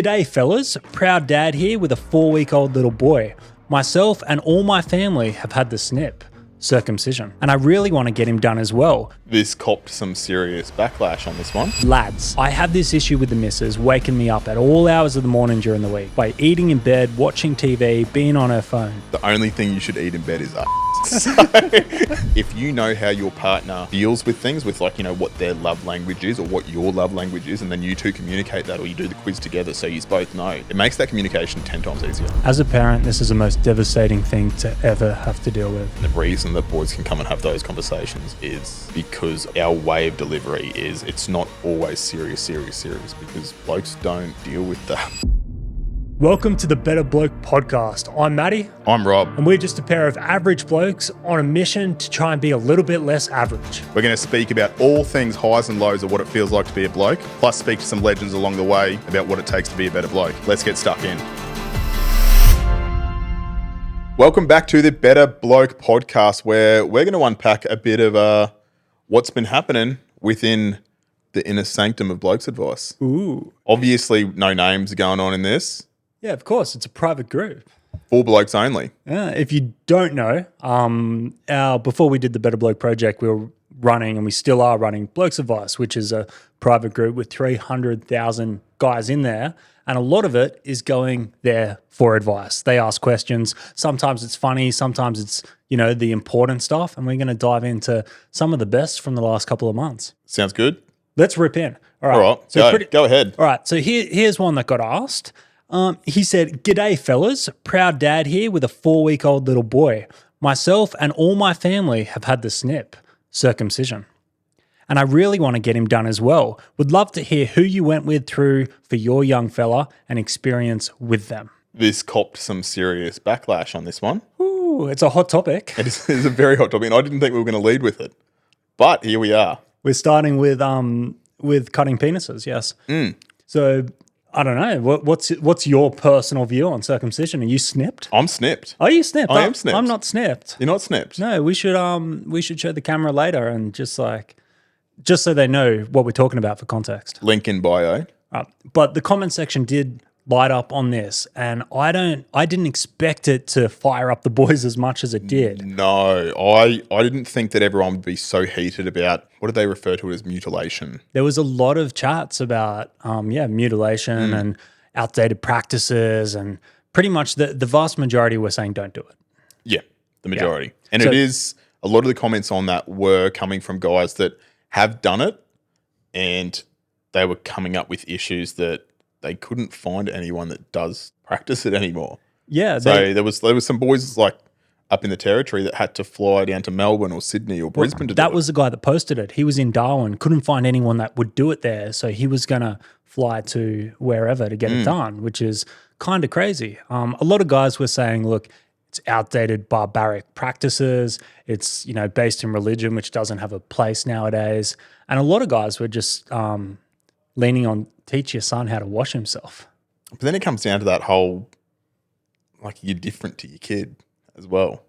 G'day fellas, proud dad here with a 4-week-old little boy. Myself and all my family have had the snip, circumcision, and I really want to get him done as well. This copped some serious backlash on this one. Lads, I have this issue with the missus waking me up at all hours of the morning during the week by eating in bed, watching TV, being on her phone. The only thing you should eat in bed is ass. So, if you know how your partner deals with things, with like, you know, what their love language is or what your love language is, and then you two communicate that, or you do the quiz together so you both know, it makes that communication 10 times easier. As a parent, this is the most devastating thing to ever have to deal with. The reason that boys can come and have those conversations is because our way of delivery is it's not always serious, because blokes don't deal with that. Welcome to the Better Bloke podcast. I'm Matty. I'm Rob. And we're just a pair of average blokes on a mission to try and be a little bit less average. We're going to speak about all things highs and lows of what it feels like to be a bloke, plus speak to some legends along the way about what it takes to be a better bloke. Let's get stuck in. Welcome back to the Better Bloke podcast, where we're going to unpack a bit of what's been happening within the inner sanctum of Blokes Advice. Ooh. Obviously, no names going on in this. Yeah, of course. It's a private group. For blokes only. Yeah, if you don't know, before we did the Better Bloke project, we were running, and we still are running, Blokes Advice, which is a private group with 300,000 guys in there. And a lot of it is going there for advice. They ask questions. Sometimes it's funny. Sometimes it's, you know, the important stuff. And we're going to dive into some of the best from the last couple of months. Sounds good. Let's rip in. All right. So go ahead. All right. So here's one that got asked. He said, "G'day fellas, proud dad here with a 4-week-old little boy. Myself and all my family have had the snip, circumcision. And I really want to get him done as well. Would love to hear who you went with through for your young fella and experience with them." This copped some serious backlash on this one. Ooh, it's a hot topic. It is a very hot topic, and I didn't think we were going to lead with it. But here we are. We're starting with cutting penises, yes. So I don't know. What's your personal view on circumcision? Are you snipped? I'm snipped. Are you snipped? I am snipped. I'm not snipped. You're not snipped? No, we should show the camera later and just so they know what we're talking about for context. Link in bio. But the comment section did light up on this, and I didn't expect it to fire up the boys as much as it did. No, I didn't think that everyone would be so heated about, what do they refer to it as, mutilation? There was a lot of chats about mutilation and outdated practices, and pretty much the vast majority were saying don't do it. Yeah, the majority. Yeah. And it is, a lot of the comments on that were coming from guys that have done it, and they were coming up with issues that they couldn't find anyone that does practice it anymore. Yeah. So there was some boys like up in the territory that had to fly down to Melbourne or Sydney or Brisbane to do it. That was the guy that posted it. He was in Darwin, couldn't find anyone that would do it there. So he was going to fly to wherever to get it done, which is kind of crazy. A lot of guys were saying, look, it's outdated, barbaric practices. It's, you know, based in religion, which doesn't have a place nowadays. And a lot of guys were just leaning on teach your son how to wash himself. But then it comes down to that whole, like, you're different to your kid as well.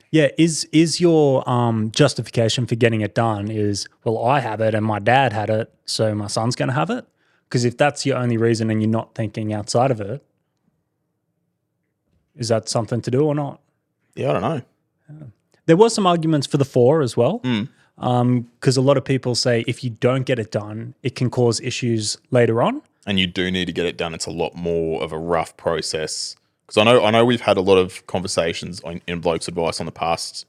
Yeah, is your justification for getting it done is, well, I have it and my dad had it, so my son's going to have it? Because if that's your only reason and you're not thinking outside of it, is that something to do or not? Yeah, I don't know. Yeah. There were some arguments for the 4 as well. Because a lot of people say if you don't get it done, it can cause issues later on. And you do need to get it done. It's a lot more of a rough process. Because I know we've had a lot of conversations in Blokes Advice on the past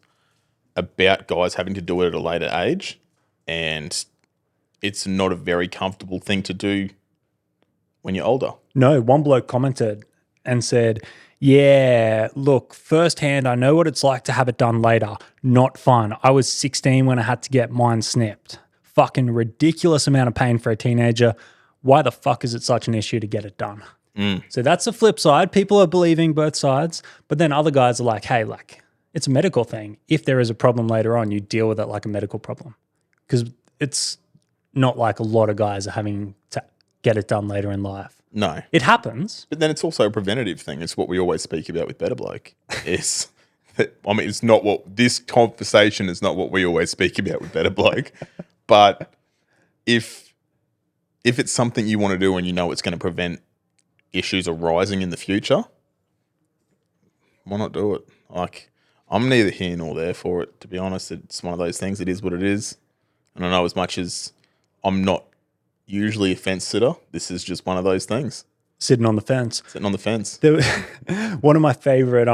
about guys having to do it at a later age, and it's not a very comfortable thing to do when you're older. No, one bloke commented and said, "Yeah, look, firsthand, I know what it's like to have it done later. Not fun. I was 16 when I had to get mine snipped. Fucking ridiculous amount of pain for a teenager. Why the fuck is it such an issue to get it done?" So that's the flip side. People are believing both sides, but then other guys are like, hey, like, it's a medical thing. If there is a problem later on, you deal with it like a medical problem. Because it's not like a lot of guys are having to get it done later in life. No. It happens. But then it's also a preventative thing. It's what we always speak about with Better Bloke. Is that, I mean, it's not what, this conversation is not what we always speak about with Better Bloke. But if if it's something you want to do and you know it's going to prevent issues arising in the future, why not do it? Like, I'm neither here nor there for it, to be honest. It's one of those things. It is what it is. And I know as much as I'm not usually a fence sitter, this is just one of those things. Sitting on the fence. Sitting on the fence. One of my favorite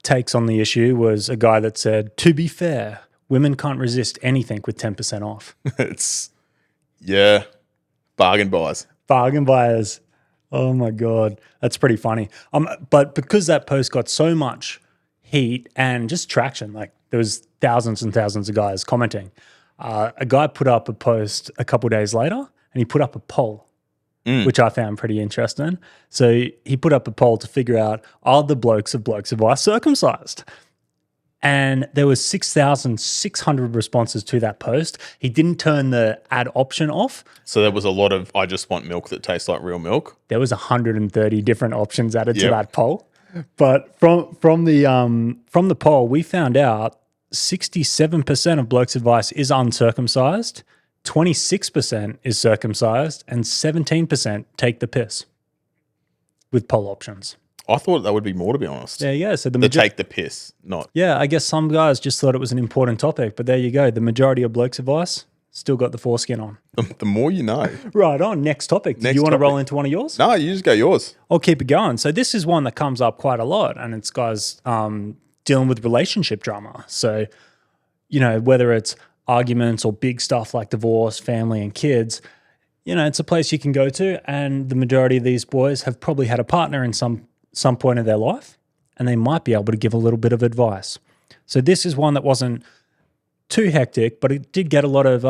takes on the issue was a guy that said, to be fair, women can't resist anything with 10% off. Bargain buyers. Bargain buyers. Oh my God. That's pretty funny. But because that post got so much heat and just traction, like there was thousands and thousands of guys commenting, a guy put up a post a couple of days later and he put up a poll, which I found pretty interesting. So he put up a poll to figure out, are the blokes of Blokes Advice circumcised? And there was 6,600 responses to that post. He didn't turn the add option off. So there was a lot of, I just want milk that tastes like real milk. There was 130 different options added to that poll. But from the poll, we found out 67% of Blokes Advice is uncircumcised, 26% is circumcised, and 17% take the piss with poll options. I thought that would be more, to be honest. There you go. So they take the piss, not. Yeah, I guess some guys just thought it was an important topic, but there you go. The majority of Blokes Advice still got the foreskin on. The more you know. Right on. Next topic. Do you want to roll into one of yours? No, you just go yours. I'll keep it going. So this is one that comes up quite a lot, and it's guys dealing with relationship drama. So, you know, whether it's arguments or big stuff like divorce, family, and kids, you know, it's a place you can go to, and the majority of these boys have probably had a partner in some point of their life, and they might be able to give a little bit of advice. So this is one that wasn't too hectic, but it did get a lot of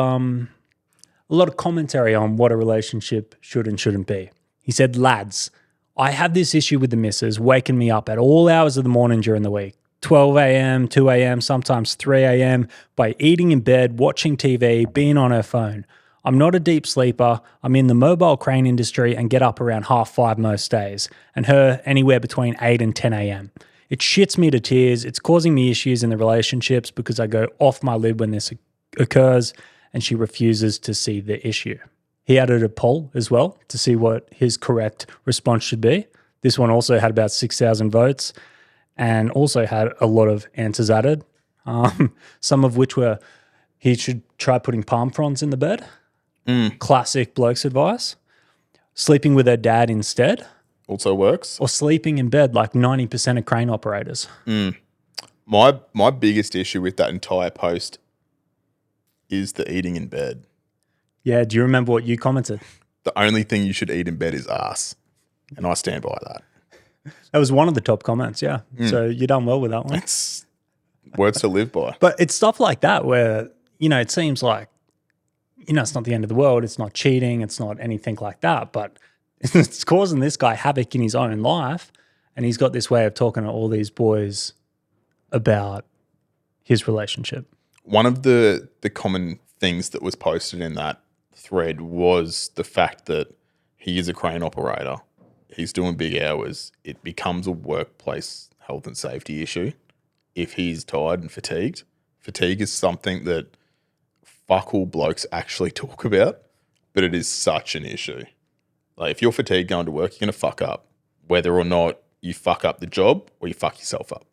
commentary on what a relationship should and shouldn't be. He said, lads, I have this issue with the missus waking me up at all hours of the morning during the week, 12 a.m., 2 a.m., sometimes 3 a.m., by eating in bed, watching TV, being on her phone. I'm not a deep sleeper. I'm in the mobile crane industry and get up around 5:30 most days, and her anywhere between 8 and 10 a.m. It shits me to tears. It's causing me issues in the relationships because I go off my lid when this occurs, and she refuses to see the issue. He added a poll as well to see what his correct response should be. This one also had about 6,000 votes and also had a lot of answers added, some of which were he should try putting palm fronds in the bed. Classic Blokes Advice. Sleeping with her dad instead. Also works. Or sleeping in bed like 90% of crane operators. My biggest issue with that entire post is the eating in bed. Yeah, do you remember what you commented? The only thing you should eat in bed is ass. And I stand by that. That was one of the top comments, yeah. So you done well with that one. It's words to live by. But it's stuff like that where, you know, it seems like, you know, it's not the end of the world. It's not cheating. It's not anything like that. But it's causing this guy havoc in his own life. And he's got this way of talking to all these boys about his relationship. One of the common things that was posted in that thread was the fact that he is a crane operator. He's doing big hours. It becomes a workplace health and safety issue if he's tired and fatigued. Fatigue is something that fuck all blokes actually talk about, but it is such an issue. Like, if you're fatigued going to work, you're going to fuck up, whether or not you fuck up the job or you fuck yourself up.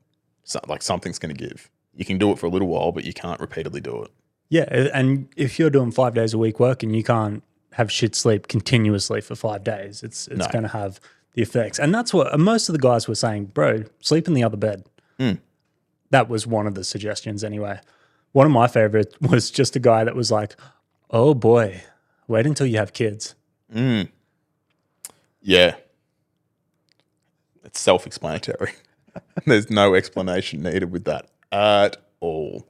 So, like, something's going to give. You can do it for a little while, but you can't repeatedly do it. Yeah, and if you're doing 5 days a week work and you can't have shit sleep continuously for 5 days, it's going to have the effects. And that's what most of the guys were saying, bro, sleep in the other bed. That was one of the suggestions anyway. One of my favorites was just a guy that was like, oh boy, wait until you have kids. Yeah. It's self-explanatory. There's no explanation needed with that at all.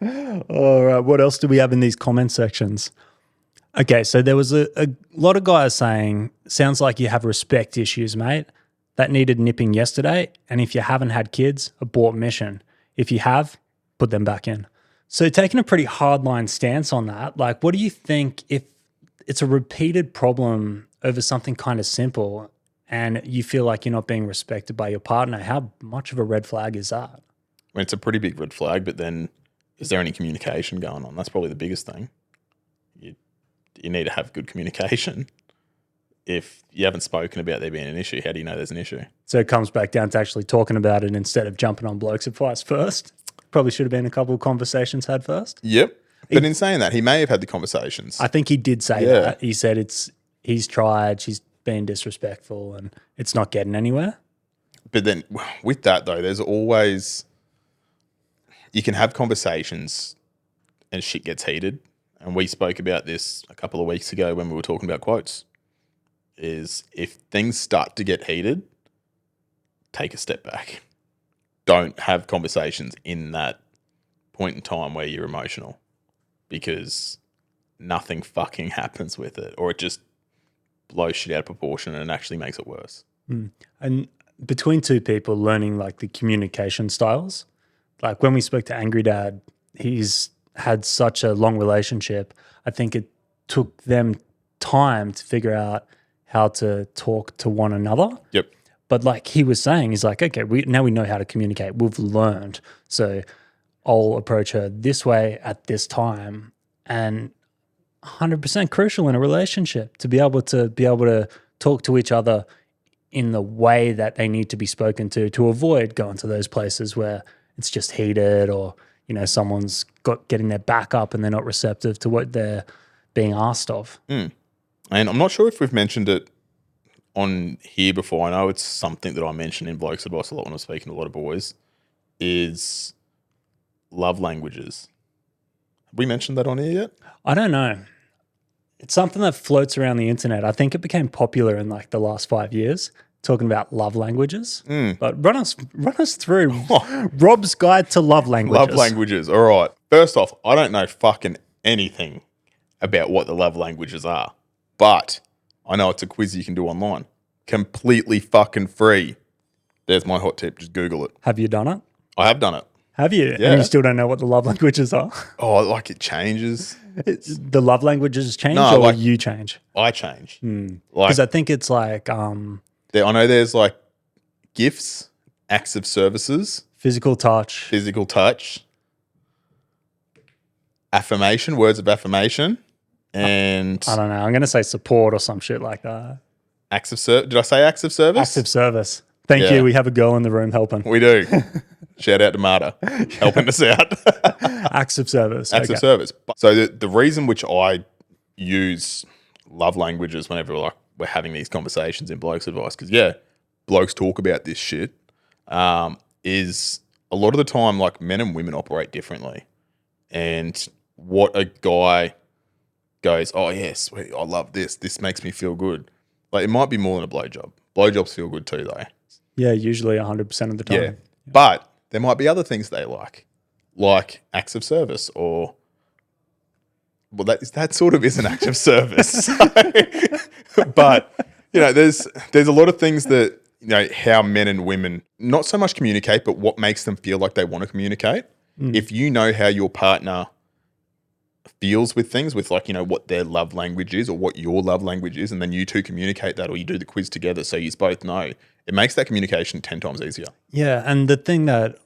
All right, what else do we have in these comment sections? Okay, so there was a lot of guys saying, sounds like you have respect issues, mate. That needed nipping yesterday. And if you haven't had kids, abort mission. If you have, put them back in. So taking a pretty hardline stance on that, like, what do you think if it's a repeated problem over something kind of simple and you feel like you're not being respected by your partner? How much of a red flag is that? I mean, it's a pretty big red flag, but then is there any communication going on? That's probably the biggest thing. you need to have good communication. If you haven't spoken about there being an issue, how do you know there's an issue? So it comes back down to actually talking about it instead of jumping on Blokes Advice first. Probably should have been a couple of conversations had first. Yep. But in saying that, he may have had the conversations. I think he did say that. He said he's tried, she's been disrespectful, and it's not getting anywhere. But then with that, though, there's always, you can have conversations and shit gets heated. And we spoke about this a couple of weeks ago when we were talking about quotes, is if things start to get heated, take a step back. Don't have conversations in that point in time where you're emotional, because nothing fucking happens with it, or it just blows shit out of proportion and actually makes it worse. And between two people learning like the communication styles, like when we spoke to Angry Dad, he's had such a long relationship. I think it took them time to figure out how to talk to one another. Yep. But like he was saying, he's like, okay, now we know how to communicate. We've learned. So I'll approach her this way at this time. And 100% crucial in a relationship to be able to talk to each other in the way that they need to be spoken to avoid going to those places where it's just heated, or, you know, someone's getting their back up and they're not receptive to what they're being asked of. And I'm not sure if we've mentioned it on here before. I know it's something that I mention in Blokes Advice a lot when I'm speaking to a lot of boys, is love languages. Have we mentioned that on here yet? I don't know. It's something that floats around the internet. I think it became popular in like the last 5 years, talking about love languages. But run us through Rob's guide to love languages. Love languages. All right. First off, I don't know fucking anything about what the love languages are, but I know it's a quiz you can do online. Completely fucking free. There's my hot tip. Just Google it. Have you done it? I have done it. Have you? Yeah. And you still don't know what the love languages are? Oh, like it changes. The love languages change, No, or like- you change? I change. Like, Because I think it's like I know there's like gifts, acts of services, physical touch. physical touch, affirmation, words of affirmation, and I don't know. I'm going to say support or some shit like that. acts of service. Did I say acts of service? Acts of service. Thank Yeah. you. We have a girl in the room helping. We do. Shout out to Marta, helping us out. Acts of service. Acts of service. So the reason which I use love languages whenever we're having these conversations in Blokes Advice, because blokes talk about this shit, is a lot of the time like men and women operate differently, and what a guy goes, oh yeah, sweet, I love this. This makes me feel good. Like it might be more than a blowjob. Blowjobs feel good too, though. Yeah, usually 100% of the time. Yeah. But there might be other things they like acts of service, or that sort of is an act of service. But you know, there's a lot of things that, you know, how men and women not so much communicate, but what makes them feel like they want to communicate. If you know how your partner feels with things, with like, you know, what their love language is or what your love language is, and then you two communicate that, or you do the quiz together so you both know, it makes that communication 10 times easier. Yeah, and the thing that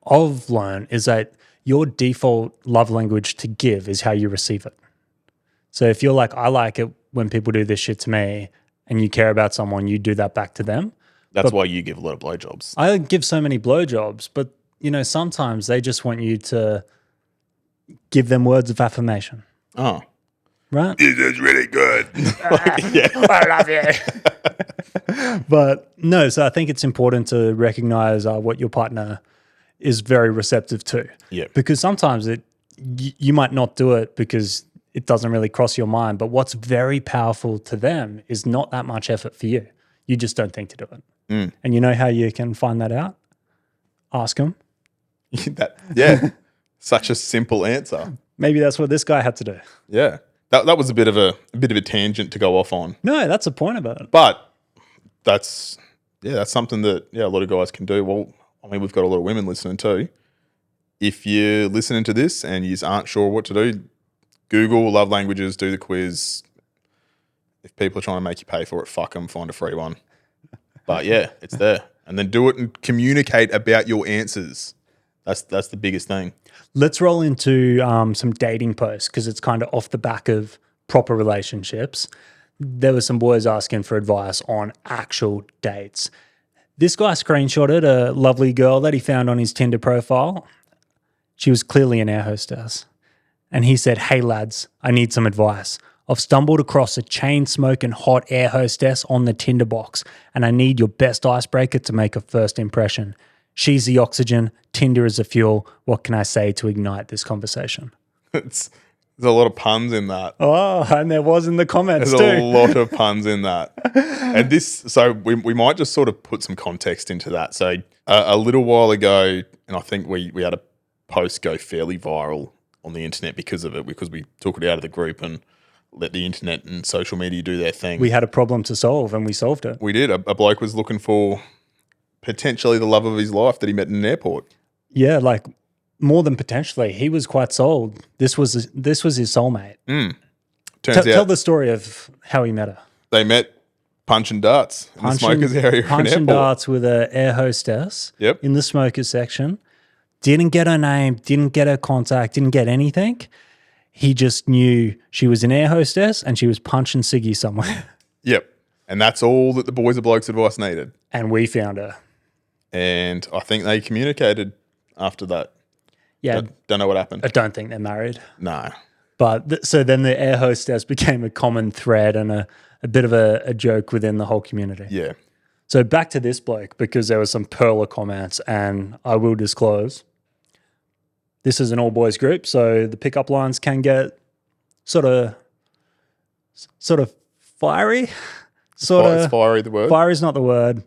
I've learned is that your default love language to give is how you receive it. So if you're like, I like it when people do this shit to me, and you care about someone, you do that back to them. That's why you give a lot of blowjobs. I give so many blowjobs, but you know, sometimes they just want you to give them words of affirmation. Oh. Right? This is really good. I love you. But no, so I think it's important to recognize what your partner is very receptive to. Yeah. Because sometimes you might not do it because it doesn't really cross your mind, but what's very powerful to them is not that much effort for you. You just don't think to do it. And you know how you can find that out? Ask them. Such a simple answer. Maybe that's what this guy had to do. Yeah. That was a bit of a tangent to go off on. No, that's the point of it. But that's something that a lot of guys can do. Well, I mean, we've got a lot of women listening too. If you're listening to this and you aren't sure what to do, Google love languages, do the quiz. If people are trying to make you pay for it, fuck them, find a free one. But yeah, it's there. And then do it and communicate about your answers. That's the biggest thing. Let's roll into some dating posts, because it's kind of off the back of proper relationships. There were some boys asking for advice on actual dates. This guy screenshotted a lovely girl that he found on his Tinder profile. She was clearly an air hostess. And he said, "Hey lads, I need some advice. I've stumbled across a chain-smoking hot air hostess on the Tinder box, and I need your best icebreaker to make a first impression. She's the oxygen, Tinder is the fuel. What can I say to ignite this conversation?" There's a lot of puns in that. Oh, and there was in the comments There's too. a lot of puns in that. And so we might just sort of put some context into that. So a little while ago, and I think we had a post go fairly viral on the internet because of it, because we took it out of the group and let the internet and social media do their thing. We had a problem to solve and we solved it. We did. A bloke was looking for potentially the love of his life that he met in an airport. Yeah, like more than potentially. He was quite sold. This was his soulmate. Turns Tell out the story of how he met her. they met punching darts in the smokers area of an Punching airport. darts with an air hostess Yep. in the smokers section. Didn't get her name, didn't get her contact, didn't get anything. He just knew she was an air hostess and she was punching Siggy somewhere. Yep. And that's all that the boys of Blokes Advice needed. And we found her. And I think they communicated after that. Yeah, Don't know what happened. I don't think they're married. No. But so then the air hostess became a common thread and a bit of a joke within the whole community. Yeah. So back to this bloke, because there were some perler comments, and I will disclose, this is an all boys group, so the pickup lines can get sort of fiery. Is fiery the word? Fiery is not the word.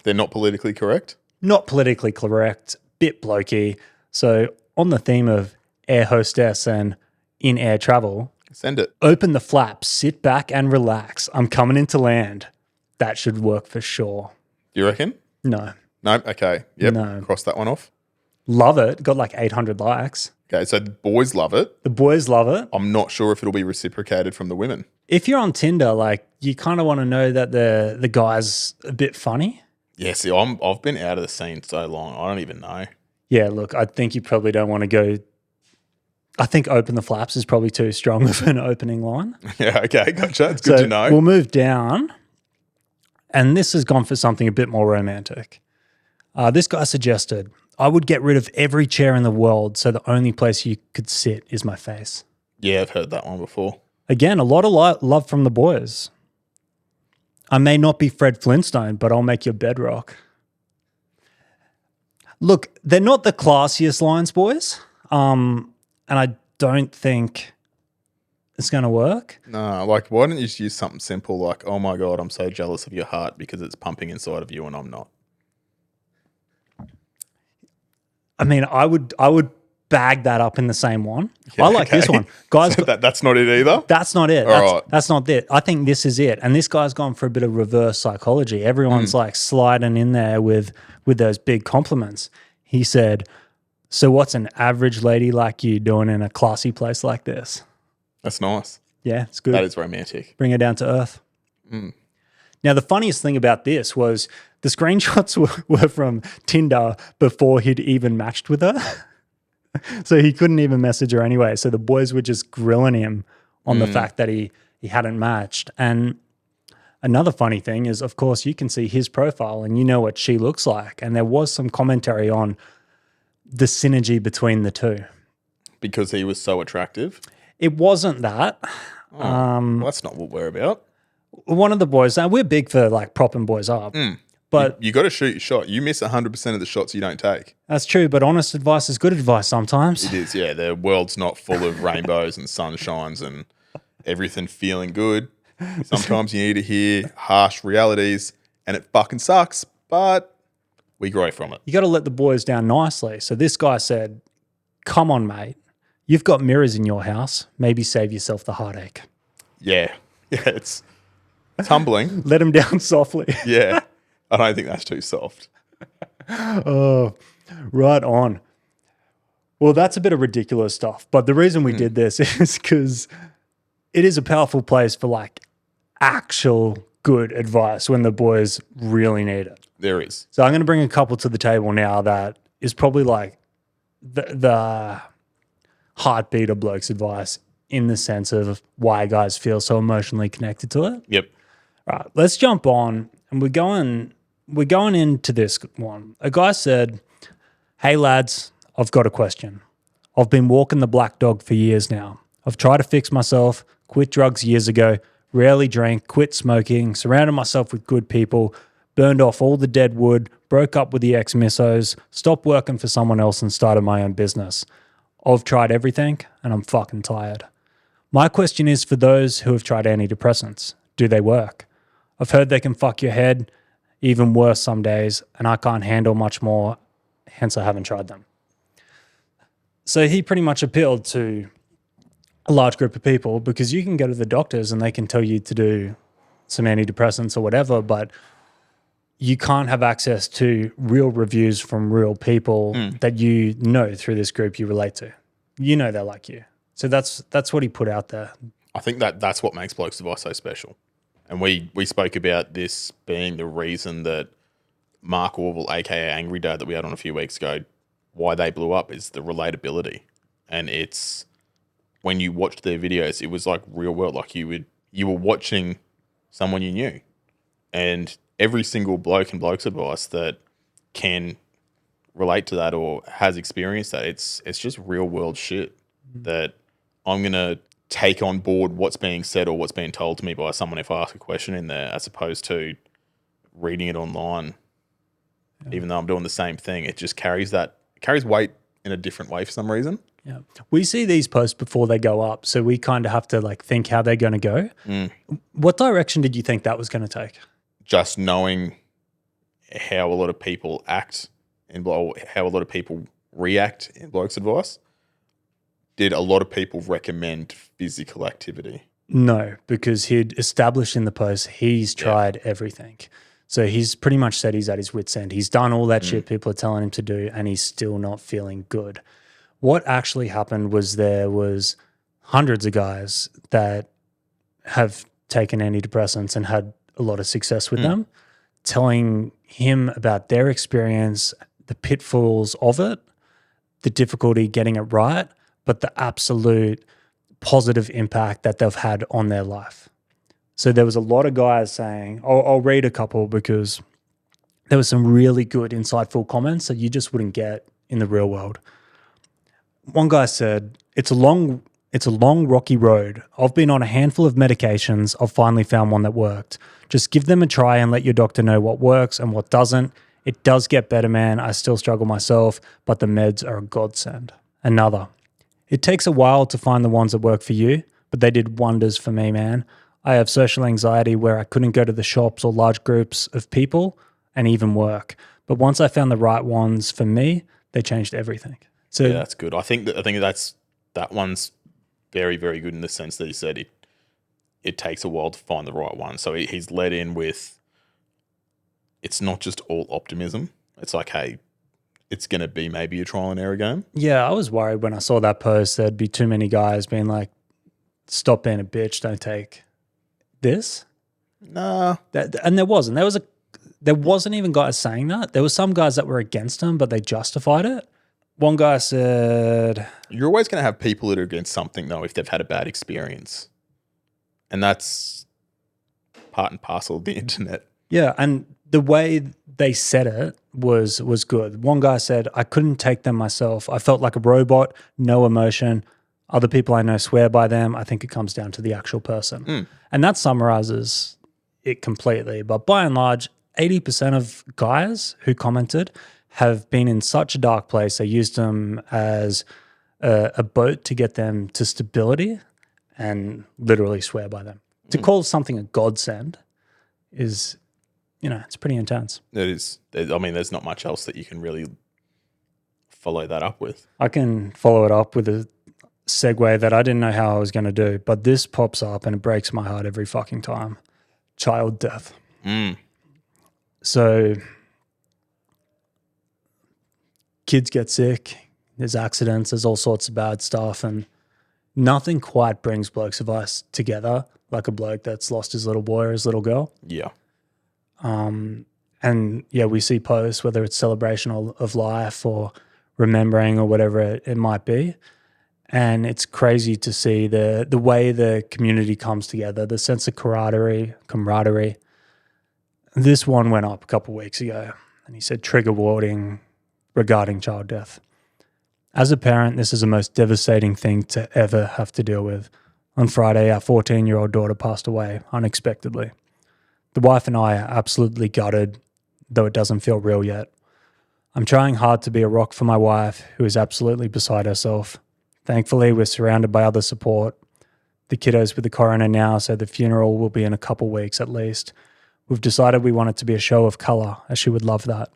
They're not politically correct? Not politically correct, bit blokey. So on the theme of air hostess and in-air travel, Send it. open the flaps, sit back and relax. I'm coming into land. That should work for sure. You reckon? No. No? Okay. Yep. No. Cross that one off. Love it. Got like 800 likes. Okay, so the boys love it. The boys love it. I'm not sure if it'll be reciprocated from the women. If you're on Tinder, like you kind of want to know that the guy's a bit funny. Yeah, see, I've been out of the scene so long, I don't even know. Yeah, look, I think you probably don't want to go. I think open the flaps is probably too strong of an opening line. Yeah, okay, gotcha. It's good to know. We'll move down. And this has gone for something a bit more romantic. This guy suggested, I would get rid of every chair in the world so the only place you could sit is my face. Yeah, I've heard that one before. Again, a lot of love from the boys. I may not be Fred Flintstone, but I'll make your bedrock. Look, they're not the classiest lines, boys. And I don't think it's going to work. No, like, why don't you just use something simple like, oh my God, I'm so jealous of your heart because it's pumping inside of you and I'm not. I mean, I would bag that up in the same one. Yeah, I like this one. Guys, So that's not it either? that's not it. All That's not it. I think this is it. And this guy's gone for a bit of reverse psychology. Everyone's like sliding in there with those big compliments. He said, so what's an average lady like you doing in a classy place like this? That's nice. Yeah, it's good. That is romantic. Bring her down to earth. Now, the funniest thing about this was the screenshots were from Tinder before he'd even matched with her. So he couldn't even message her anyway. So the boys were just grilling him on the fact that he hadn't matched. And another funny thing is, of course, you can see his profile and you know what she looks like. And there was some commentary on the synergy between the two. Because he was so attractive? It wasn't that. Well, that's not what we're about. One of the boys, and we're big for like propping boys up, but You got to shoot your shot. You miss 100% of the shots you don't take. that's true. But honest advice is good advice sometimes. It is, yeah. The world's not full of rainbows and sunshines and everything feeling good. Sometimes you need to hear harsh realities and it fucking sucks, but we grow from it. You got to let the boys down nicely. So this guy said, come on, mate. You've got mirrors in your house. Maybe save yourself the heartache. Yeah. Yeah, it's humbling. Let him down softly. Yeah. I don't think that's too soft. Oh, right on. Well, that's a bit of ridiculous stuff. But the reason we did this is because it is a powerful place for like actual good advice when the boys really need it. There is. So I'm going to bring a couple to the table now that is probably like the heartbeat of Blokes Advice in the sense of why guys feel so emotionally connected to it. Yep. All right, let's jump on, and we're going into this one. A guy said, "Hey lads, I've got a question. I've been walking the black dog for years now. I've tried to fix myself, quit drugs years ago, rarely drank, quit smoking, surrounded myself with good people, burned off all the dead wood, broke up with the ex-missos, stopped working for someone else and started my own business. I've tried everything and I'm fucking tired. My question is for those who have tried antidepressants. Do they work? I've heard they can fuck your head, even worse some days, and I can't handle much more, hence I haven't tried them." So he pretty much appealed to a large group of people because you can go to the doctors and they can tell you to do some antidepressants or whatever, but you can't have access to real reviews from real people that you know through this group you relate to. You know they're like you. So that's what he put out there. I think that's what makes Blokes Advice so special. And we spoke about this being the reason that Mark Orville, aka Angry Dad, that we had on a few weeks ago, why they blew up is the relatability. And it's when you watched their videos, it was like real world, like you were watching someone you knew. And every single bloke in Blokes Advice that can relate to that or has experienced that, it's just real world shit that I'm gonna take on board what's being said or what's being told to me by someone if I ask a question in there, as opposed to reading it online. Yeah. Even though I'm doing the same thing, it just carries weight in a different way for some reason. Yeah, we see these posts before they go up, so we kind of have to like think how they're going to go. What direction did you think that was going to take? Just knowing how a lot of people act and how a lot of people react in Blokes Advice. Did a lot of people recommend physical activity? No, because he'd established in the post he's tried everything. So he's pretty much said he's at his wit's end. He's done all that shit people are telling him to do, and he's still not feeling good. What actually happened was there was hundreds of guys that have taken antidepressants and had a lot of success with them, telling him about their experience, the pitfalls of it, the difficulty getting it right, but the absolute positive impact that they've had on their life. So there was a lot of guys saying, I'll read a couple because there were some really good, insightful comments that you just wouldn't get in the real world. One guy said, it's a long, rocky road. I've been on a handful of medications. I've finally found one that worked. Just give them a try and let your doctor know what works and what doesn't. It does get better, man. I still struggle myself, but the meds are a godsend. Another, it takes a while to find the ones that work for you, but they did wonders for me, man. I have social anxiety where I couldn't go to the shops or large groups of people and even work. But once I found the right ones for me, they changed everything. So yeah, that's good. I think that one's very, very good in the sense that he said it takes a while to find the right one. So he's led in with, it's not just all optimism. It's like, hey, it's going to be maybe a trial and error game. Yeah, I was worried when I saw that post. There'd be too many guys being like, stop being a bitch, don't take this. Nah. And there wasn't. There wasn't even guys saying that. There were some guys that were against him, but they justified it. One guy said... You're always going to have people that are against something, though, if they've had a bad experience. And that's part and parcel of the internet. Yeah, and the way they said it was good. One guy said, I couldn't take them myself. I felt like a robot, no emotion. Other people I know swear by them. I think it comes down to the actual person. And that summarizes it completely. But by and large, 80% of guys who commented have been in such a dark place, they used them as a boat to get them to stability and literally swear by them. To call something a godsend is, it's pretty intense. It is. I mean, there's not much else that you can really follow that up with. I can follow it up with a segue that I didn't know how I was going to do, but this pops up and it breaks my heart every fucking time. Child death. So kids get sick, there's accidents, there's all sorts of bad stuff, and nothing quite brings Blokes Advice together like a bloke that's lost his little boy or his little girl. Yeah. And yeah, we see posts, whether it's celebration of life or remembering or whatever it might be. And it's crazy to see the way the community comes together, the sense of camaraderie. This one went up a couple of weeks ago, and he said trigger warning regarding child death. As a parent, this is the most devastating thing to ever have to deal with. On Friday, our 14-year-old daughter passed away unexpectedly. The wife and I are absolutely gutted, though it doesn't feel real yet. I'm trying hard to be a rock for my wife, who is absolutely beside herself. Thankfully, we're surrounded by other support. The kiddos with the coroner now, so the funeral will be in a couple weeks at least. We've decided we want it to be a show of colour, as she would love that.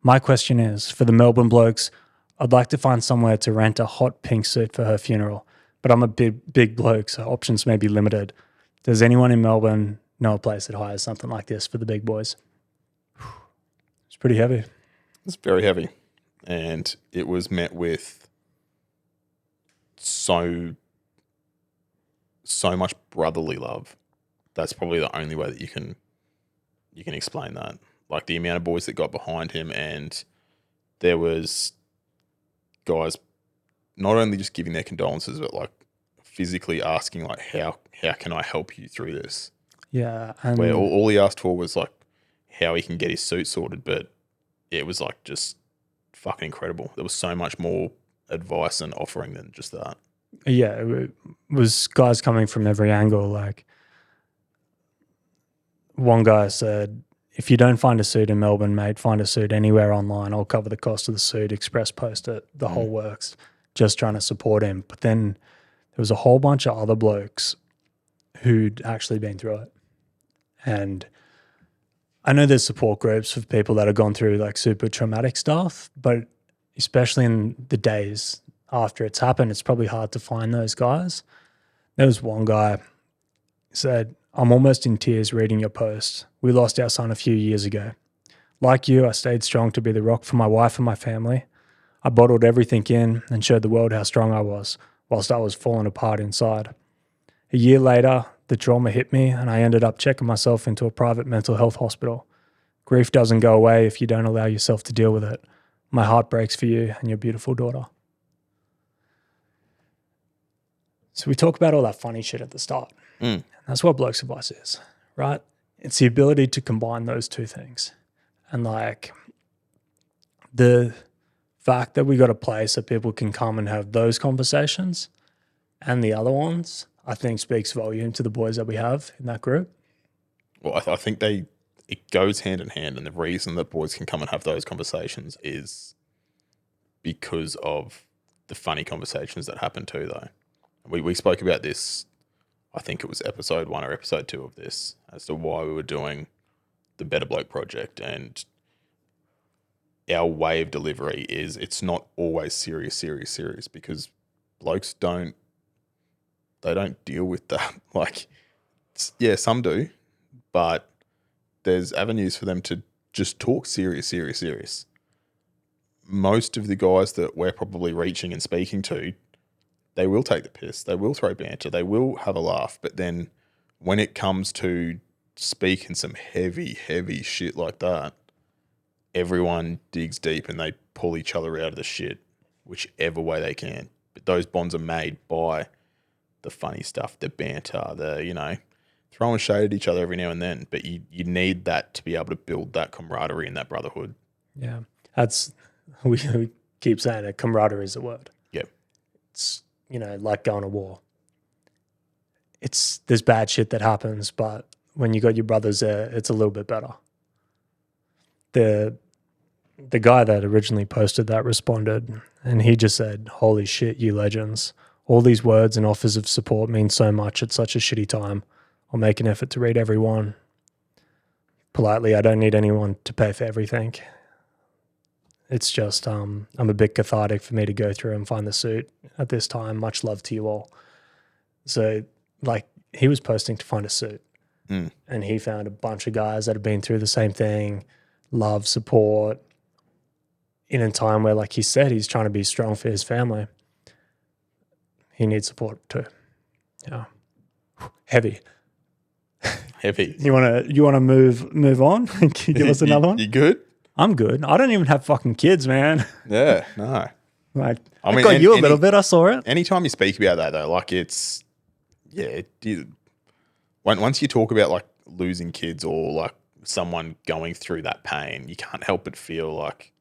My question is, for the Melbourne blokes, I'd like to find somewhere to rent a hot pink suit for her funeral, but I'm a big bloke, so options may be limited. Does anyone in Melbourne know a place that hires something like this for the big boys? It's pretty heavy. It's very heavy. And it was met with so much brotherly love. That's probably the only way that you can explain that. Like the amount of boys that got behind him, and there was guys not only just giving their condolences, but like physically asking like, how can I help you through this? Yeah. Where all he asked for was like how he can get his suit sorted, but it was like just fucking incredible. There was so much more advice and offering than just that. Yeah, it was guys coming from every angle. Like one guy said, if you don't find a suit in Melbourne, mate, find a suit anywhere online. I'll cover the cost of the suit, express post it, the whole works, just trying to support him. But then there was a whole bunch of other blokes who'd actually been through it. And I know there's support groups of people that have gone through like super traumatic stuff, but especially in the days after it's happened, it's probably hard to find those guys. There was one guy who said, I'm almost in tears reading your post. We lost our son a few years ago. Like you, I stayed strong to be the rock for my wife and my family. I bottled everything in and showed the world how strong I was, whilst I was falling apart inside. A year later, the trauma hit me and I ended up checking myself into a private mental health hospital. Grief doesn't go away if you don't allow yourself to deal with it. My heart breaks for you and your beautiful daughter. So we talk about all that funny shit at the start. That's what Blokes Advice is, right? It's the ability to combine those two things. And like the fact that we got a place that people can come and have those conversations and the other ones, I think speaks volume to the boys that we have in that group. Well, I think it goes hand in hand, and the reason that boys can come and have those conversations is because of the funny conversations that happen too, though. We spoke about this, I think it was episode 1 or episode 2 of this, as to why we were doing the Better Bloke project, and our way of delivery is it's not always serious, because blokes don't deal with that. Like, yeah, some do, but there's avenues for them to just talk serious. Most of the guys that we're probably reaching and speaking to, they will take the piss, they will throw banter, they will have a laugh, but then when it comes to speaking some heavy shit like that, everyone digs deep and they pull each other out of the shit whichever way they can. But those bonds are made by the funny stuff, the banter, the, throwing shade at each other every now and then. But you need that to be able to build that camaraderie and that brotherhood. Yeah. We keep saying it, camaraderie is the word. Yeah. It's, like going to war. There's bad shit that happens, but when you got your brothers there, it's a little bit better. The guy that originally posted that responded, and he just said, holy shit, you legends. All these words and offers of support mean so much at such a shitty time. I'll make an effort to read every one. Politely, I don't need anyone to pay for everything. It's just, I'm a bit cathartic for me to go through and find the suit at this time. Much love to you all. So, like, he was posting to find a suit. And he found a bunch of guys that have been through the same thing, love, support, in a time where, like he said, he's trying to be strong for his family. He needs support too. Yeah. Heavy. You wanna move on? Can you give us another one? You good? I'm good. I don't even have fucking kids, man. Yeah, no. Like, I mean, got you a little bit. I saw it. Anytime you speak about that though, like it's, once you talk about like losing kids or like someone going through that pain, you can't help but feel like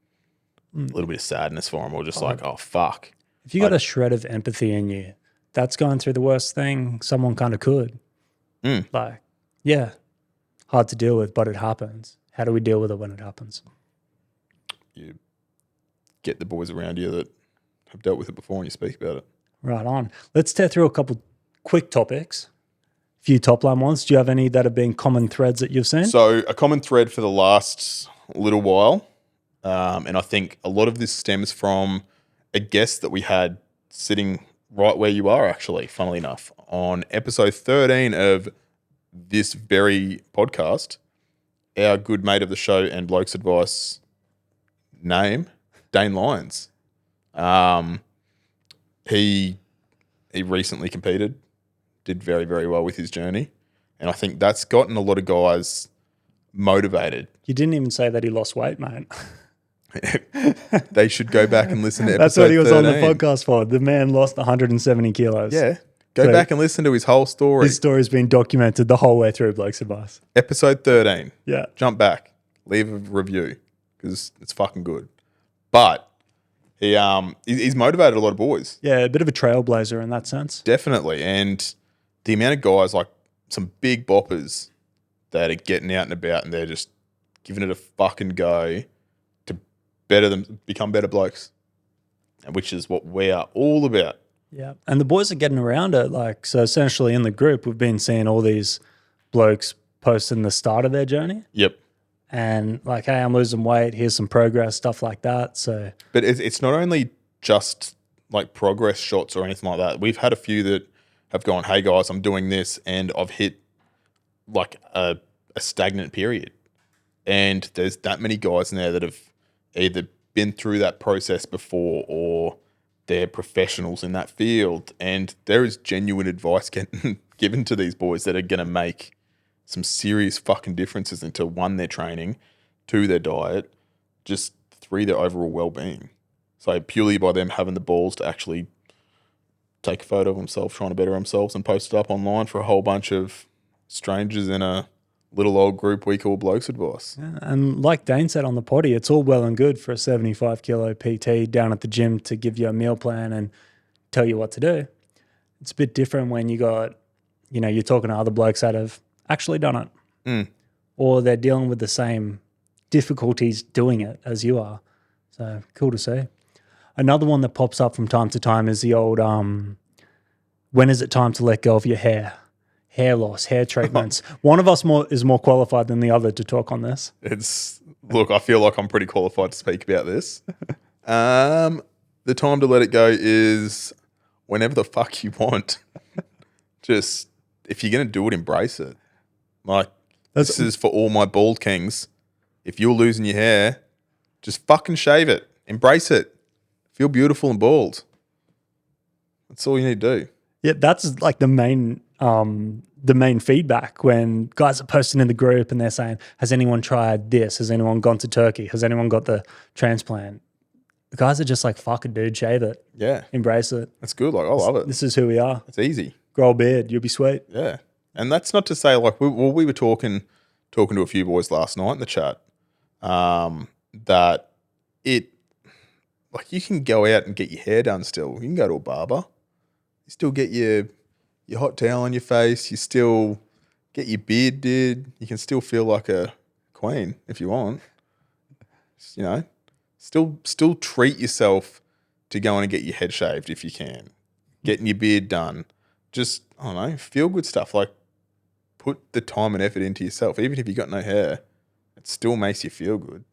a little bit of sadness for them, or just like, oh fuck. If you got a shred of empathy in you, that's going through the worst thing someone kind of could. Like, yeah, hard to deal with, but it happens. How do we deal with it when it happens? You get the boys around you that have dealt with it before and you speak about it. Right on. Let's tear through a couple quick topics. A few top line ones. Do you have any that have been common threads that you've seen? So a common thread for the last little while, and I think a lot of this stems from a guest that we had sitting right where you are, actually, funnily enough, on episode 13 of this very podcast. Our good mate of the show and Blokes Advice name, Dane Lyons. He recently competed, did very, very well with his journey, and I think that's gotten a lot of guys motivated. You didn't even say that he lost weight, mate. They should go back and listen to episode 13. That's what he was on the podcast for. The man lost 170 kilos. Yeah. Go back and listen to his whole story. His story's been documented the whole way through Blokes Advice. Episode 13. Yeah. Jump back. Leave a review because it's fucking good. But he's motivated a lot of boys. Yeah, a bit of a trailblazer in that sense. Definitely. And the amount of guys, like some big boppers that are getting out and about and they're just giving it a fucking go to become better blokes, and which is what we are all about. Yeah. And the boys are getting around it. Like, so essentially in the group, we've been seeing all these blokes posting the start of their journey. Yep. And like, hey, I'm losing weight. Here's some progress, stuff like that. So, but it's not only just like progress shots or anything like that. We've had a few that have gone, hey guys, I'm doing this, and I've hit like a stagnant period. And there's that many guys in there that have either been through that process before or they're professionals in that field. And there is genuine advice getting given to these boys that are going to make some serious fucking differences into 1, their training, 2, their diet, just 3, their overall well-being. So purely by them having the balls to actually take a photo of themselves trying to better themselves and post it up online for a whole bunch of strangers in a little old group we call Blokes Advice. Yeah, and like Dane said on the potty, it's all well and good for a 75 kilo PT down at the gym to give you a meal plan and tell you what to do. It's a bit different when you got, you're talking to other blokes that have actually done it, or they're dealing with the same difficulties doing it as you are. So cool to see. Another one that pops up from time to time is the old, when is it time to let go of your hair? Hair loss, hair treatments. One of us is more qualified than the other to talk on this. Look, I feel like I'm pretty qualified to speak about this. The time to let it go is whenever the fuck you want. Just, if you're going to do it, embrace it. Like, this is for all my bald kings. If you're losing your hair, just fucking shave it. Embrace it. Feel beautiful and bald. That's all you need to do. Yeah, that's like the main feedback when guys are posting in the group and they're saying, has anyone tried this? Has anyone gone to Turkey? Has anyone got the transplant? The guys are just like, fuck it, dude, shave it. Yeah. Embrace it. That's good. Like, I love it. This is who we are. It's easy. Grow a beard, you'll be sweet. Yeah. And that's not to say, like, we were talking to a few boys last night in the chat, that like, you can go out and get your hair done still. You can go to a barber. You still get your hot towel on your face. You still get your beard did. You can still feel like a queen if you want. Still treat yourself to going and get your head shaved if you can. Getting your beard done. Just, I don't know, feel good stuff. Like, put the time and effort into yourself. Even if you got no hair, it still makes you feel good.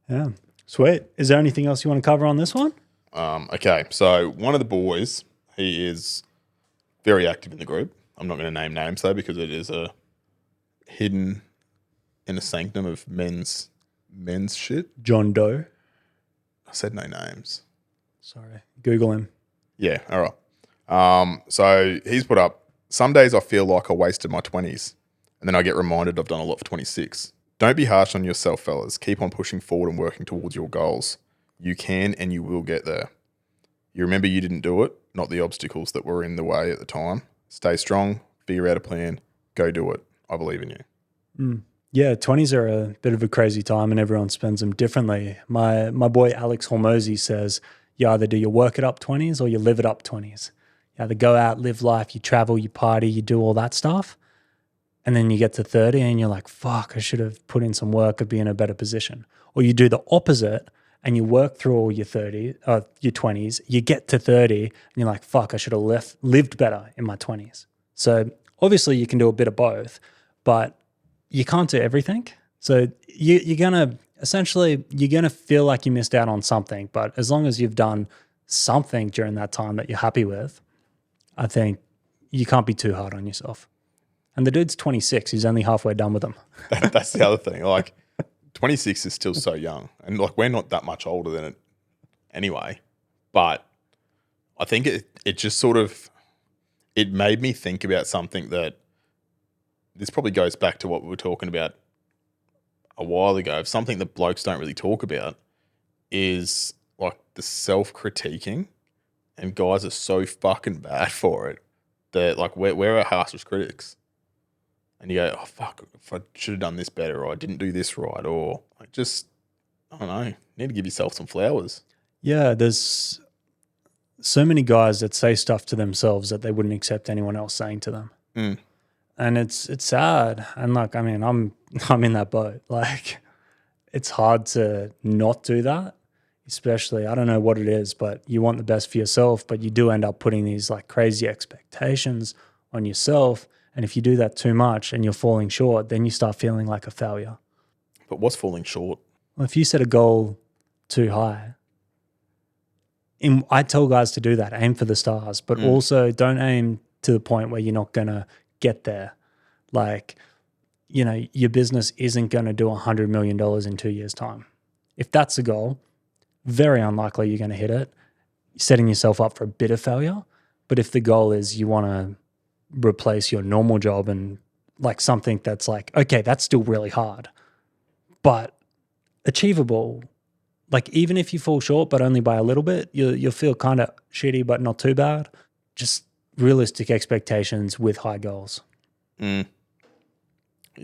Yeah. Sweet. Is there anything else you want to cover on this one? Okay. So one of the boys, he is very active in the group. I'm not going to name names though, because it is a hidden inner sanctum of men's shit. John Doe. I said no names. Sorry. Google him. Yeah. All right. So he's put up, some days I feel like I wasted my 20s and then I get reminded I've done a lot for 26. Don't be harsh on yourself, fellas. Keep on pushing forward and working towards your goals. You can and you will get there. You remember you didn't do it, not the obstacles that were in the way at the time. Stay strong, figure out a plan, go do it. I believe in you. Yeah, 20s are a bit of a crazy time and everyone spends them differently. My boy Alex Hormozy says you either do your work it up 20s or you live it up 20s. You either go out, live life, you travel, you party, you do all that stuff. And then you get to 30 and you're like, fuck, I should have put in some work, I'd be in a better position. Or you do the opposite and you work through all your 20s, you get to 30 and you're like, fuck, I should have lived better in my 20s. So obviously you can do a bit of both, but you can't do everything. So you're going to feel like you missed out on something. But as long as you've done something during that time that you're happy with, I think you can't be too hard on yourself. And the dude's 26. He's only halfway done with them. That's the other thing. Like 26 is still so young. And like we're not that much older than it anyway. But I think it just sort of, it made me think about something that this probably goes back to what we were talking about a while ago. Something that blokes don't really talk about is like the self-critiquing, and guys are so fucking bad for it that like we're our harshest critics. And you go, oh fuck, if I should have done this better, or I didn't do this right, or like just, I don't know, you need to give yourself some flowers. Yeah, there's so many guys that say stuff to themselves that they wouldn't accept anyone else saying to them. And it's sad. And like, I mean, I'm in that boat. Like, it's hard to not do that, especially, I don't know what it is, but you want the best for yourself, but you do end up putting these like crazy expectations on yourself. And if you do that too much and you're falling short, then you start feeling like a failure. But what's falling short? Well, if you set a goal too high, I tell guys to do that, aim for the stars, but also don't aim to the point where you're not going to get there. Like, you know, your business isn't going to do $100 million in 2 years' time. If that's the goal, very unlikely you're going to hit it. You're setting yourself up for a bit of failure. But if the goal is you want to replace your normal job and like something that's like, okay, that's still really hard, but achievable. Like even if you fall short, but only by a little bit, you'll feel kind of shitty, but not too bad. Just realistic expectations with high goals. Yeah,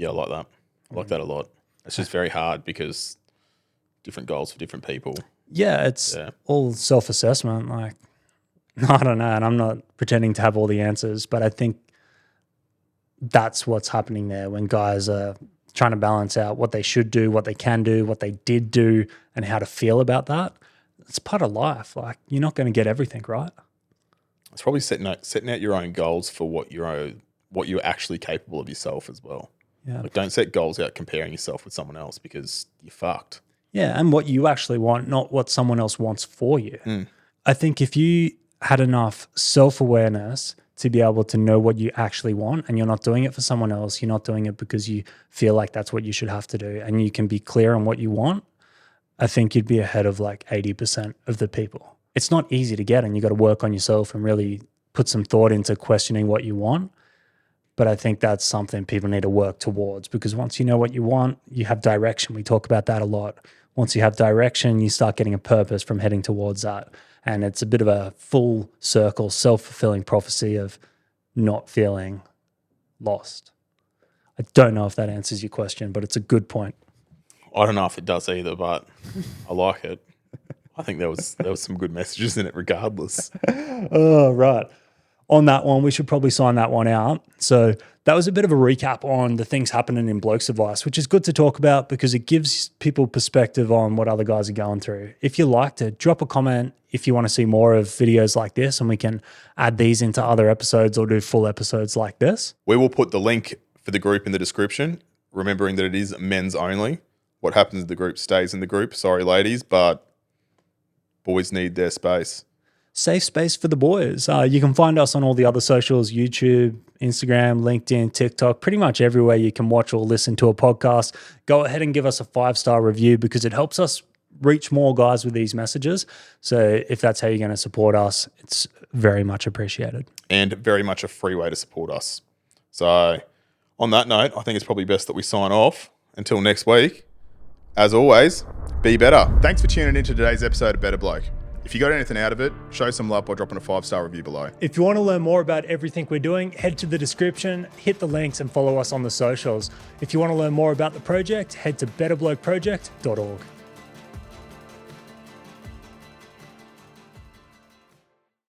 I like that. I like that a lot. It's just very hard because different goals for different people. Yeah, it's all self-assessment. Like, I don't know, and I'm not pretending to have all the answers, but I think that's what's happening there when guys are trying to balance out what they should do, what they can do, what they did do, and how to feel about that. It's part of life. Like, you're not going to get everything right. It's probably setting out your own goals for what you're actually capable of yourself as well. Yeah. Like, don't set goals out comparing yourself with someone else because you're fucked. Yeah, and what you actually want, not what someone else wants for you. I think if you had enough self-awareness to be able to know what you actually want, and you're not doing it for someone else, you're not doing it because you feel like that's what you should have to do, and you can be clear on what you want, I think you'd be ahead of like 80% of the people. It's not easy to get, and you got to work on yourself and really put some thought into questioning what you want. But I think that's something people need to work towards, because once you know what you want, you have direction. We talk about that a lot. Once you have direction, you start getting a purpose from heading towards that. And it's a bit of a full circle, self-fulfilling prophecy of not feeling lost. I don't know if that answers your question, but it's a good point. I don't know if it does either, but I like it. I think there was some good messages in it regardless. Oh, right. On that one, we should probably sign that one out. So that was a bit of a recap on the things happening in Blokes Advice, which is good to talk about because it gives people perspective on what other guys are going through. If you liked it, drop a comment if you want to see more of videos like this, and we can add these into other episodes or do full episodes like this. We will put the link for the group in the description, remembering that it is men's only. What happens in the group stays in the group. Sorry, ladies, but boys need their space. Safe space for the boys. You can find us on all the other socials, YouTube, Instagram, LinkedIn, TikTok, pretty much everywhere you can watch or listen to a podcast. Go ahead and give us a 5-star review because it helps us reach more guys with these messages. So if that's how you're going to support us, it's very much appreciated. And very much a free way to support us. So on that note, I think it's probably best that we sign off. Until next week, as always, be better. Thanks for tuning into today's episode of Better Bloke. If you got anything out of it, show some love by dropping a 5-star review below. If you want to learn more about everything we're doing, head to the description, hit the links and follow us on the socials. If you want to learn more about the project, head to betterblokeproject.org.